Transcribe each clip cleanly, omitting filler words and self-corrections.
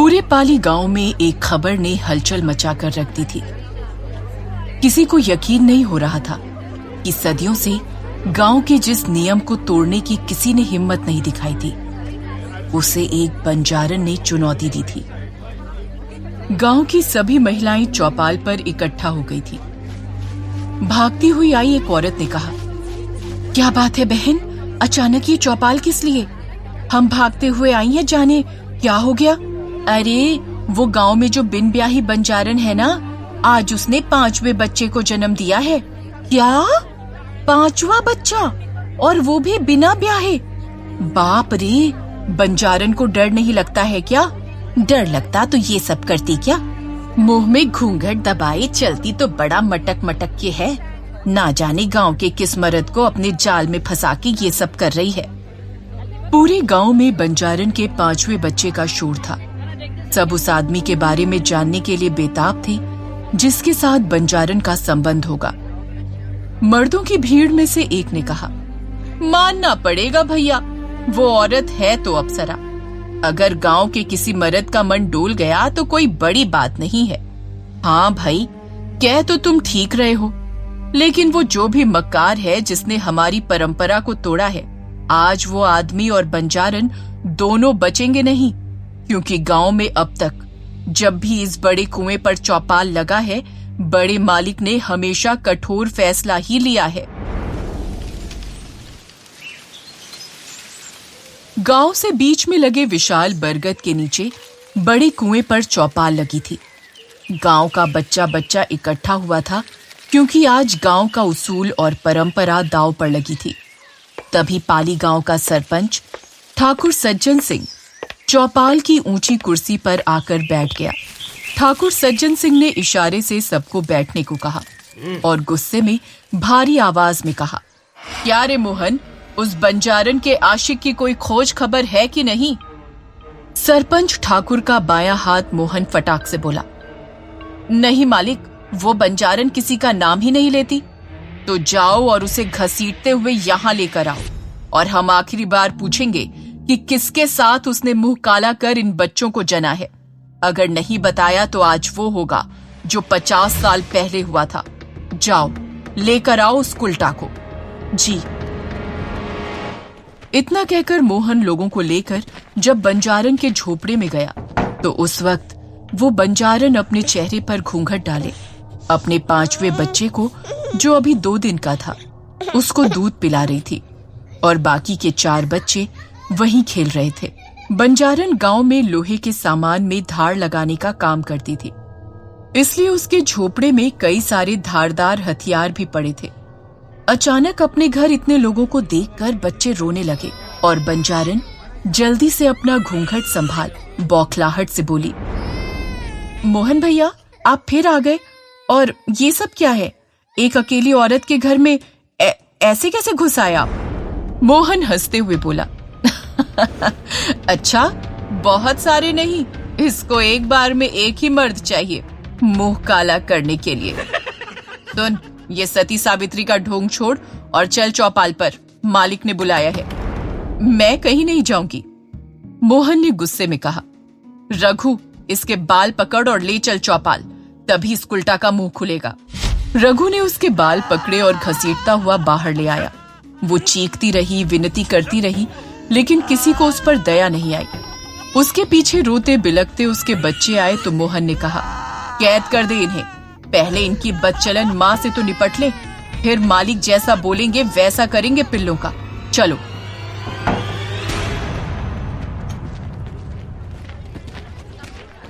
पूरे पाली गांव में एक खबर ने हलचल मचाकर रख दी थी। किसी को यकीन नहीं हो रहा था कि सदियों से गांव के जिस नियम को तोड़ने की किसी ने हिम्मत नहीं दिखाई थी, उसे एक बंजारन ने चुनौती दी थी। गांव की सभी महिलाएं चौपाल पर इकट्ठा हो गई थी। भागती हुई आई एक औरत ने कहा, क्या बात है बहन, अचानक ये चौपाल किस लिए? हम भागते हुए आई हैं, जाने क्या हो गया? अरे वो गांव में जो बिन ब्याही बंजारन है ना, आज उसने 5वें बच्चे को जन्म दिया है। क्या? 5वां बच्चा, और वो भी बिना ब्याहे? बाप रे, बंजारन को डर नहीं लगता है क्या? डर लगता तो ये सब करती क्या? मुंह में घूंघट दबाए चलती तो बड़ा मटक मटक के है। ना जाने गांव के किस मर्द को अपने जाल में फंसा के ये सब कर रही है। पूरे गांव में बंजारन के 5वें बच्चे का शोर था। सब उस आदमी के बारे में जानने के लिए बेताब थे जिसके साथ बंजारन का संबंध होगा। मर्दों की भीड़ में से एक ने कहा, मानना पड़ेगा भैया, वो औरत है तो अप्सरा। अगर गांव के किसी मर्द का मन डोल गया तो कोई बड़ी बात नहीं है। हाँ भाई, कह तो तुम ठीक रहे हो, लेकिन वो जो भी मक्कार है जिसने हमारी परंपरा को तोड़ा है, आज वो आदमी और बंजारन दोनों बचेंगे नहीं, क्योंकि गांव में अब तक जब भी इस बड़े कुएं पर चौपाल लगा है, बड़े मालिक ने हमेशा कठोर फैसला ही लिया है। गांव से बीच में लगे विशाल बरगद के नीचे बड़े कुएं पर चौपाल लगी थी। गांव का बच्चा बच्चा इकट्ठा हुआ था, क्योंकि आज गांव का उसूल और परंपरा दांव पर लगी थी। तभी पाली गांव का सरपंच ठाकुर सज्जन सिंह चौपाल की ऊंची कुर्सी पर आकर बैठ गया। ठाकुर सज्जन सिंह ने इशारे से सबको बैठने को कहा और गुस्से में भारी आवाज में कहा, क्या रे मोहन, उस बंजारन के आशिक की कोई खोज खबर है कि नहीं? सरपंच ठाकुर का बायां हाथ मोहन फटाक से बोला, नहीं मालिक, वो बंजारन किसी का नाम ही नहीं लेती। तो जाओ और उसे घसीटते हुए यहाँ लेकर आओ, और हम आखिरी बार पूछेंगे कि किसके साथ उसने मुंह काला कर इन बच्चों को जना है। अगर नहीं बताया तो आज वो होगा जो 50 साल पहले हुआ था। जाओ, लेकर आओ उस कुलटा को। जी। इतना कहकर मोहन लोगों को लेकर जब बंजारन के झोपड़े में गया, तो उस वक्त वो बंजारन अपने चेहरे पर घूंघट डाले अपने 5वें बच्चे को, जो अभी 2 दिन का था, उसको दूध पिला रही थी, और बाकी के 4 बच्चे वहीं खेल रहे थे। बंजारन गांव में लोहे के सामान में धार लगाने का काम करती थी, इसलिए उसके झोपड़े में कई सारे धारदार हथियार भी पड़े थे। अचानक अपने घर इतने लोगों को देखकर बच्चे रोने लगे, और बंजारन जल्दी से अपना घूंघट संभाल बौखलाहट से बोली, मोहन भैया, आप फिर आ गए, और ये सब क्या है? एक अकेली औरत के घर में ऐसे कैसे घुस आए आप? मोहन हंसते हुए बोला, अच्छा, बहुत सारे नहीं, इसको एक बार में एक ही मर्द चाहिए मुंह काला करने के लिए। सुन, ये सती सावित्री का ढोंग छोड़ और चल चौपाल पर, मालिक ने बुलाया है। मैं कहीं नहीं जाऊंगी, मोहन ने गुस्से में कहा। रघु, इसके बाल पकड़ और ले चल चौपाल, तभी इस कुलटा का मुंह खुलेगा। रघु ने उसके बाल पकड़े और घसीटता हुआ बाहर ले आया। वो चीखती रही, विनती करती रही, लेकिन किसी को उस पर दया नहीं आई। उसके पीछे रोते बिलखते उसके बच्चे आए तो मोहन ने कहा, कैद कर दे इन्हें, पहले इनकी बदचलन माँ से तो निपट ले, फिर मालिक जैसा बोलेंगे वैसा करेंगे पिल्लों का। चलो।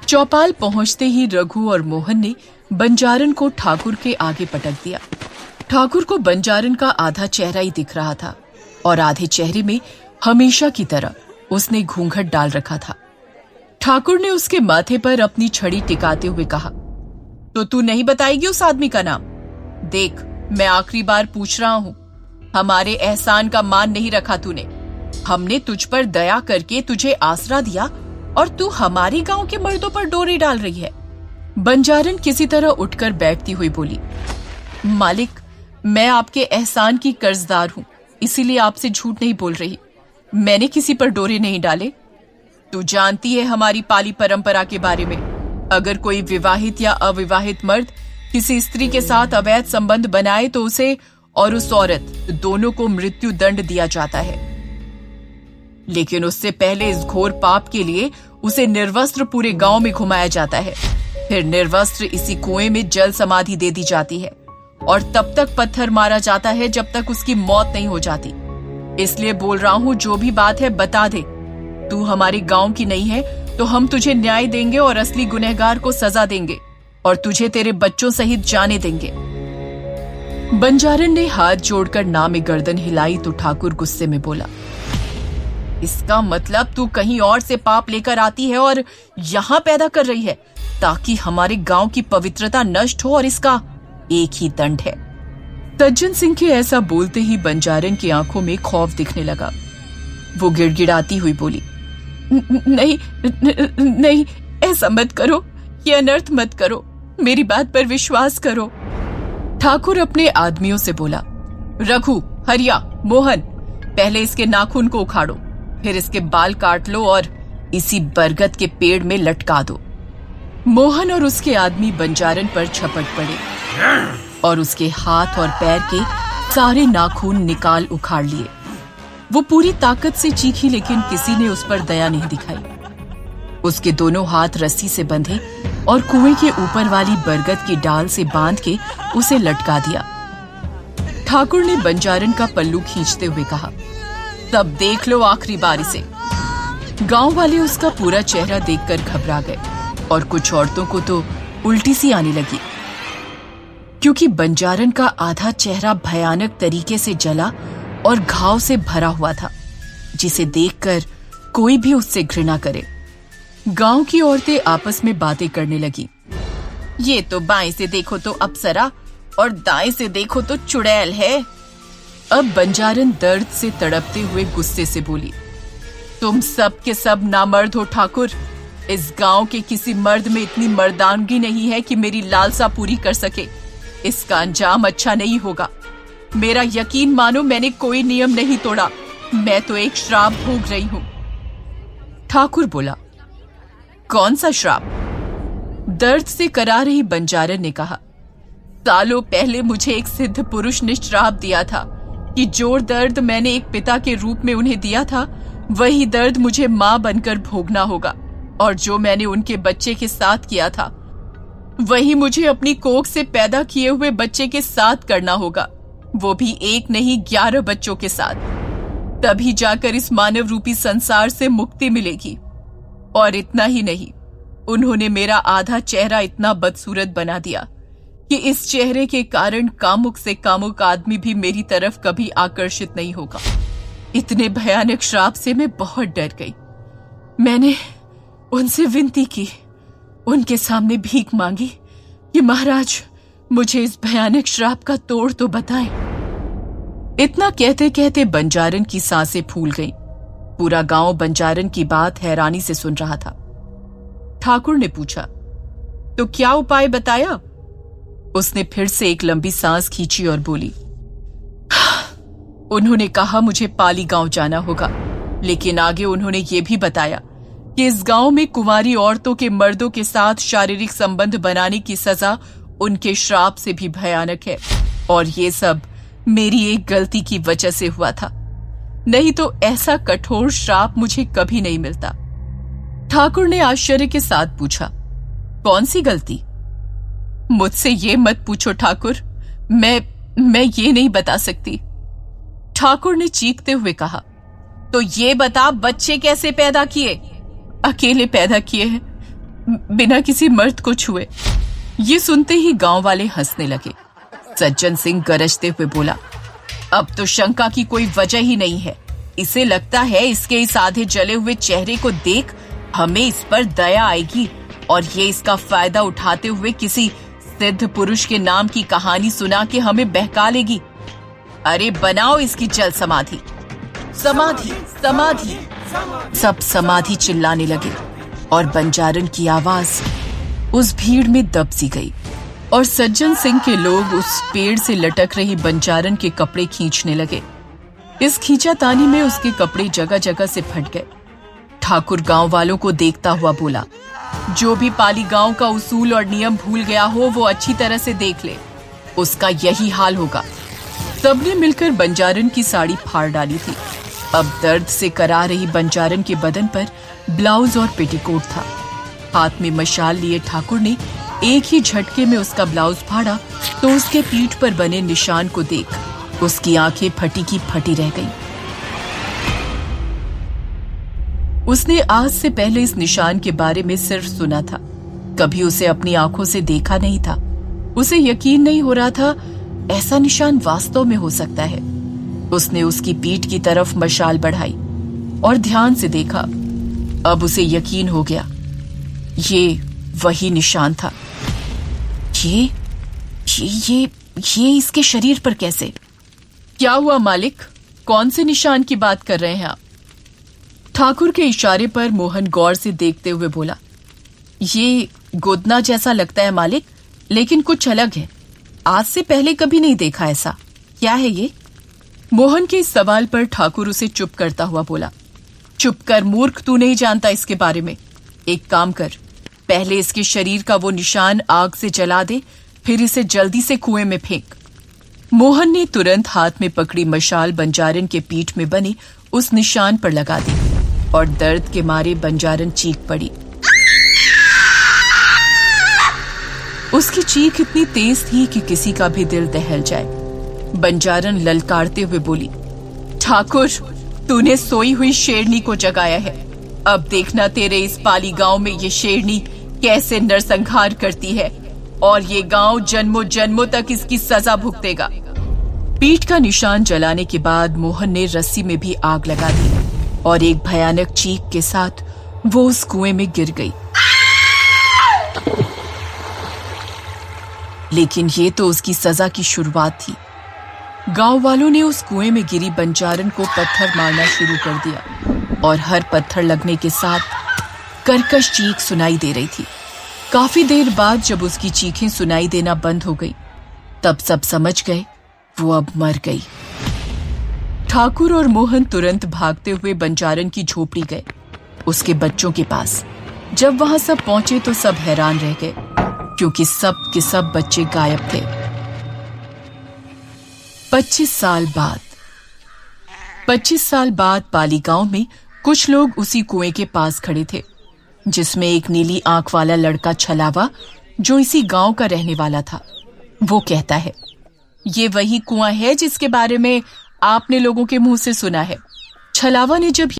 चौपाल पहुंचते ही रघु और मोहन ने बंजारन को ठाकुर के आगे पटक दिया। ठाकुर को बंजारन का आधा चेहरा ही दिख रहा था, और आधे चेहरे में हमेशा की तरह उसने घूंघट डाल रखा था। ठाकुर ने उसके माथे पर अपनी छड़ी टिकाते हुए कहा, तो तू नहीं बताएगी उस आदमी का नाम? देख, मैं आखिरी बार पूछ रहा हूं, हमारे एहसान का मान नहीं रखा तूने। हमने तुझ पर दया करके तुझे आसरा दिया, और तू हमारे गांव के मर्दों पर डोरी डाल रही है। बंजारन किसी तरह उठकर बैठती हुई बोली, मालिक, मैं आपके एहसान की कर्जदार हूं, इसीलिए आपसे झूठ नहीं बोल रही। मैंने किसी पर डोरे नहीं डाले। तू जानती है हमारी पाली परंपरा के बारे में। अगर कोई विवाहित या अविवाहित मर्द किसी स्त्री के साथ अवैध संबंध बनाए तो उसे और उस औरत दोनों को मृत्यु दंड दिया जाता है। लेकिन उससे पहले इस घोर पाप के लिए उसे निर्वस्त्र पूरे गांव में घुमाया जाता है। फिर निर्वस्त्र इसी कुएं में जल समाधि दे दी जाती है और तब तक पत्थर मारा जाता है जब तक उसकी मौत नहीं हो जाती। इसलिए बोल रहा हूं, जो भी बात है बता दे। तू हमारे गांव की नहीं है तो हम तुझे न्याय देंगे और असली गुनहगार को सजा देंगे और तुझे तेरे बच्चों सहित जाने देंगे। बंजारन ने हाथ जोड़कर ना में गर्दन हिलाई तो ठाकुर गुस्से में बोला, इसका मतलब तू कहीं और से पाप लेकर आती है और यहां पैदा कर रही है ताकि हमारे गांव की पवित्रता नष्ट हो, और इसका एक ही दंड है। सज्जन सिंह के ऐसा बोलते ही बंजारन की आंखों में खौफ दिखने लगा। वो गिड़गिड़ाती हुई बोली, नहीं नहीं, ऐसा मत करो, ये अनर्थ मत करो, मेरी बात पर विश्वास करो। ठाकुर अपने आदमियों से बोला, रघु, हरिया, मोहन, पहले इसके नाखून को उखाड़ो, फिर इसके बाल काट लो और इसी बरगद के पेड़ में लटका दो। मोहन और उसके आदमी बंजारन पर झपट पड़े और उसके हाथ और पैर के सारे नाखून निकाल उखाड़ लिए। वो पूरी ताकत से चीखी लेकिन किसी ने उस पर दया नहीं दिखाई। उसके दोनों हाथ रस्सी से बंधे और कुएं के ऊपर वाली बरगद की डाल से बांध के उसे लटका दिया। ठाकुर ने बंजारन का पल्लू खींचते हुए कहा, तब देख लो आखिरी बार इसे। गांव वाले उसका पूरा चेहरा देखकर घबरा गए और कुछ औरतों को तो उल्टी सी आने लगी, क्योंकि बंजारन का आधा चेहरा भयानक तरीके से जला और घाव से भरा हुआ था, जिसे देखकर कोई भी उससे घृणा करे। गांव की औरतें आपस में बातें करने लगी। ये तो बाएं से देखो तो अप्सरा और दाएं से देखो तो चुड़ैल है। अब बंजारन दर्द से तड़पते हुए गुस्से से बोली, तुम सब के सब नामर्द हो ठाकुर। इस गांव के किसी मर्द में इतनी मर्दानगी नहीं है कि मेरी लालसा पूरी कर सके। इसका अंजाम अच्छा नहीं होगा। मेरा यकीन मानो, मैंने कोई नियम नहीं तोड़ा, मैं तो एक श्राप भोग रही हूं। ठाकुर बोला, कौन सा श्राप? दर्द से करा रही बंजारन ने कहा, सालों पहले मुझे एक सिद्ध पुरुष ने श्राप दिया था कि जो दर्द मैंने एक पिता के रूप में उन्हें दिया था, वही दर्द मुझे मां बनकर भोगना होगा, और जो मैंने उनके बच्चे के साथ किया था वही मुझे अपनी कोख से पैदा किए हुए बच्चे के साथ करना होगा, वो भी एक नहीं 11 बच्चों के साथ। तभी जाकर इस मानव रूपी संसार से मुक्ति मिलेगी। और इतना ही नहीं, उन्होंने मेरा आधा चेहरा इतना बदसूरत बना दिया कि इस चेहरे के कारण कामुक से कामुक आदमी भी मेरी तरफ कभी आकर्षित नहीं होगा। इतने भयानक श्राप से मैं बहुत डर गई। मैंने उनसे विनती की, उनके सामने भीख मांगी कि महाराज मुझे इस भयानक श्राप का तोड़ तो बताएं। इतना कहते कहते बंजारन की सांसें फूल गईं। पूरा गांव बंजारन की बात हैरानी से सुन रहा था। ठाकुर ने पूछा, तो क्या उपाय बताया? उसने फिर से एक लंबी सांस खींची और बोली, उन्होंने कहा मुझे पाली गांव जाना होगा, लेकिन आगे उन्होंने ये भी बताया कि इस गांव में कुंवारी औरतों के मर्दों के साथ शारीरिक संबंध बनाने की सजा उनके श्राप से भी भयानक है, और ये सब मेरी एक गलती की वजह से हुआ था, नहीं तो ऐसा कठोर श्राप मुझे कभी नहीं मिलता। ठाकुर ने आश्चर्य के साथ पूछा, कौन सी गलती? मुझसे ये मत पूछो ठाकुर, मैं ये नहीं बता सकती। ठाकुर ने चीखते हुए कहा, तो ये बता, बच्चे कैसे पैदा किए? अकेले पैदा किए हैं, बिना किसी मर्द को छुए। ये सुनते ही गांव वाले हंसने लगे। सज्जन सिंह गरजते हुए बोला, अब तो शंका की कोई वजह ही नहीं है। इसे लगता है इसके इस आधे जले हुए चेहरे को देख हमें इस पर दया आएगी और ये इसका फायदा उठाते हुए किसी सिद्ध पुरुष के नाम की कहानी सुना के हमें बहका लेगी। अरे बनाओ इसकी जल समाधि। समाधि समाधि, सब समाधि चिल्लाने लगे और बंजारन की आवाज उस भीड़ में दब सी गई और सज्जन सिंह के लोग उस पेड़ से लटक रही बंजारन के कपड़े खींचने लगे। इस खींचातानी में उसके कपड़े जगह जगह से फट गए। ठाकुर गांव वालों को देखता हुआ बोला, जो भी पाली गांव का उसूल और नियम भूल गया हो वो अच्छी तरह से देख ले, उसका यही हाल होगा। सबने मिलकर बंजारन की साड़ी फाड़ डाली थी। अब दर्द से करा रही बंजारन के बदन पर ब्लाउज और पेटीकोट था। हाथ में मशाल लिए ठाकुर ने एक ही झटके में उसका ब्लाउज फाड़ा तो उसके पीठ पर बने निशान को देख उसकी आंखें फटी की फटी रह गईं। उसने आज से पहले इस निशान के बारे में सिर्फ सुना था, कभी उसे अपनी आंखों से देखा नहीं था। उसे यकीन नहीं हो रहा था ऐसा निशान वास्तव में हो सकता है। उसने उसकी पीठ की तरफ मशाल बढ़ाई और ध्यान से देखा। अब उसे यकीन हो गया, ये वही निशान था। ये इसके शरीर पर कैसे? क्या हुआ मालिक, कौन से निशान की बात कर रहे हैं आप? ठाकुर के इशारे पर मोहन गौर से देखते हुए बोला, ये गोदना जैसा लगता है मालिक, लेकिन कुछ अलग है। आज से पहले कभी नहीं देखा ऐसा। क्या है ये? मोहन के इस सवाल पर ठाकुर उसे चुप करता हुआ बोला, चुप कर मूर्ख, तू नहीं जानता इसके बारे में। एक काम कर, पहले इसके शरीर का वो निशान आग से जला दे, फिर इसे जल्दी से कुएं में फेंक। मोहन ने तुरंत हाथ में पकड़ी मशाल बंजारन के पीठ में बने उस निशान पर लगा दी और दर्द के मारे बंजारन चीख पड़ी। उसकी चीख इतनी तेज थी कि किसी का भी दिल दहल जाए। बंजारन ललकारते हुए बोली, ठाकुर, तूने सोई हुई शेरनी को जगाया है। अब देखना तेरे इस पाली गांव में ये शेरनी कैसे नरसंहार करती है और ये गांव जन्मों जन्मों तक इसकी सजा भुगतेगा। पीठ का निशान जलाने के बाद मोहन ने रस्सी में भी आग लगा दी और एक भयानक चीख के साथ वो उस कुएं में गिर गई। लेकिन ये तो उसकी सजा की शुरुआत थी। गांव वालों ने उस कुएं में गिरी बंजारन को पत्थर मारना शुरू कर दिया और हर पत्थर लगने के साथ कर्कश चीख सुनाई दे रही थी। काफी देर बाद जब उसकी चीखें सुनाई देना बंद हो गई, तब सब समझ गए वो अब मर गई। ठाकुर और मोहन तुरंत भागते हुए बंजारन की झोपड़ी गए, उसके बच्चों के पास। जब वहां सब पहुंचे तो सब हैरान रह गए, क्योंकि सब के सब बच्चे गायब थे। 25 साल बाद पाली गांव में कुछ लोग उसी कुएं के पास खड़े थे, जिसमें एक नीली आंख वाला लड़का छलावा, जो इसी गांव का रहने वाला था। वो कहता है, ये वही कुआं है जिसके बारे में आपने लोगों के मुंह से सुना है। छलावा ने जब